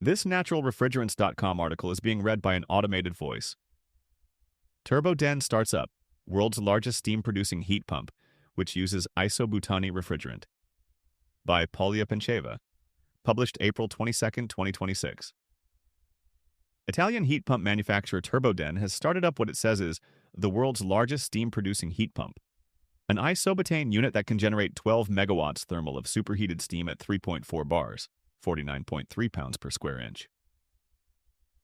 This naturalrefrigerants.com article is being read by an automated voice. Turboden starts up, world's largest steam-producing heat pump, which uses isobutane refrigerant. By Paulia Pencheva. Published April 22, 2026. Italian heat pump manufacturer Turboden has started up what it says is the world's largest steam-producing heat pump. An isobutane unit that can generate 12 megawatts thermal of superheated steam at 3.4 bars, 49.3 pounds per square inch.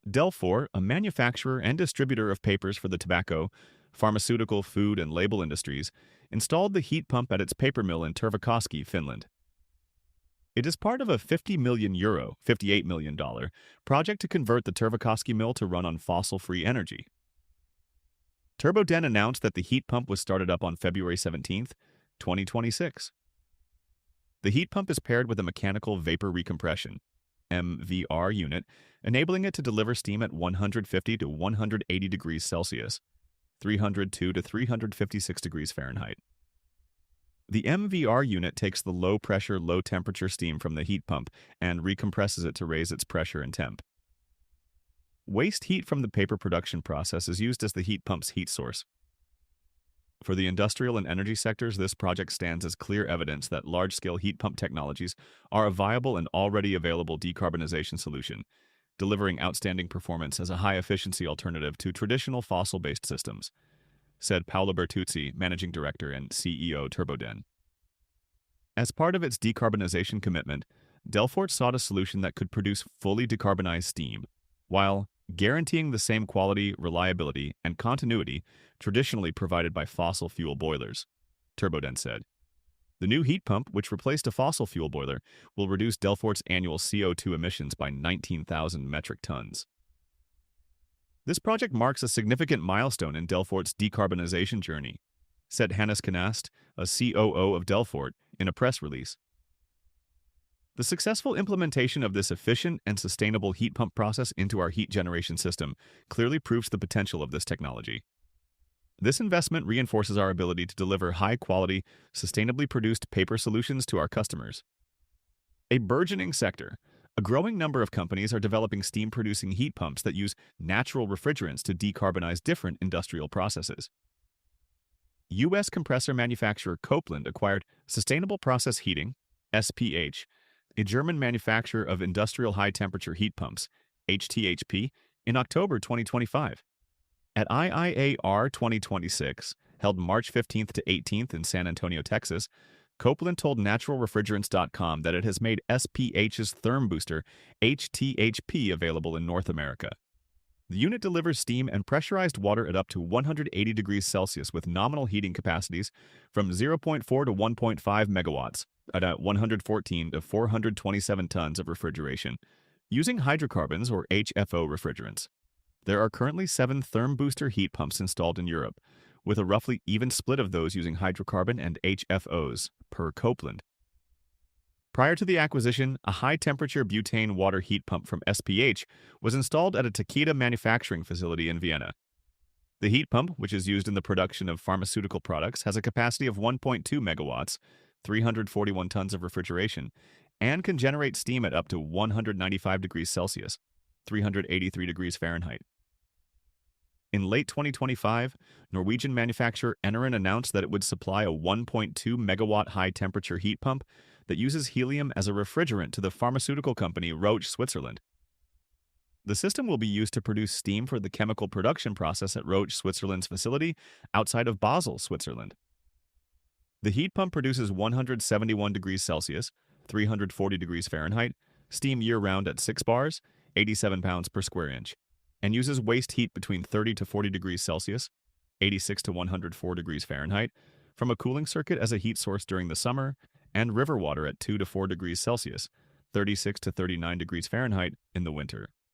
Delfor, a manufacturer and distributor of papers for the tobacco, pharmaceutical, food, and label industries, installed the heat pump at its paper mill in Tervakoski, Finland. It is part of a €50 million, $58 million project to convert the Tervakoski mill to run on fossil-free energy. Turboden announced that the heat pump was started up on February 17, 2026. The heat pump is paired with a mechanical vapor recompression (MVR) unit, enabling it to deliver steam at 150 to 180 degrees Celsius, 302 to 356 degrees Fahrenheit. The MVR unit takes the low-pressure, low-temperature steam from the heat pump and recompresses it to raise its pressure and temp. Waste heat from the paper production process is used as the heat pump's heat source. For the industrial and energy sectors, this project stands as clear evidence that large-scale heat pump technologies are a viable and already available decarbonization solution, delivering outstanding performance as a high-efficiency alternative to traditional fossil-based systems, said Paolo Bertuzzi, Managing Director and CEO Turboden. As part of its decarbonization commitment, Delfort sought a solution that could produce fully decarbonized steam, while guaranteeing the same quality, reliability, and continuity traditionally provided by fossil fuel boilers, Turboden said. The new heat pump, which replaced a fossil fuel boiler, will reduce Delfort's annual CO2 emissions by 19,000 metric tons. This project marks a significant milestone in Delfort's decarbonization journey, said Hannes Canast, a COO of Delfort, in a press release. The successful implementation of this efficient and sustainable heat pump process into our heat generation system clearly proves the potential of this technology. This investment reinforces our ability to deliver high-quality, sustainably produced paper solutions to our customers. A burgeoning sector. A growing number of companies are developing steam-producing heat pumps that use natural refrigerants to decarbonize different industrial processes. U.S. compressor manufacturer Copeland acquired Sustainable Process Heating, SPH, a German manufacturer of industrial high-temperature heat pumps, HTHP, in October 2025. At IIAR 2026, held March 15th to 18th in San Antonio, Texas, Copeland told naturalrefrigerants.com that it has made SPH's therm booster, HTHP, available in North America. The unit delivers steam and pressurized water at up to 180 degrees Celsius with nominal heating capacities from 0.4 to 1.5 megawatts at 114 to 427 tons of refrigeration, using hydrocarbons or HFO refrigerants. There are currently 7 therm booster heat pumps installed in Europe, with a roughly even split of those using hydrocarbon and HFOs, per Copeland. Prior to the acquisition, a high-temperature butane water heat pump from SPH was installed at a Takeda manufacturing facility in Vienna. The heat pump, which is used in the production of pharmaceutical products, has a capacity of 1.2 megawatts, 341 tons of refrigeration, and can generate steam at up to 195 degrees Celsius, 383 degrees Fahrenheit. In late 2025, Norwegian manufacturer Enerin announced that it would supply a 1.2 megawatt high-temperature heat pump that uses helium as a refrigerant to the pharmaceutical company Roche, Switzerland. The system will be used to produce steam for the chemical production process at Roche, Switzerland's facility outside of Basel, Switzerland. The heat pump produces 171 degrees Celsius, 340 degrees Fahrenheit, steam year-round at 6 bars, 87 pounds per square inch, and uses waste heat between 30 to 40 degrees Celsius, 86 to 104 degrees Fahrenheit, from a cooling circuit as a heat source during the summer, and river water at 2 to 4 degrees Celsius, 36 to 39 degrees Fahrenheit, in the winter.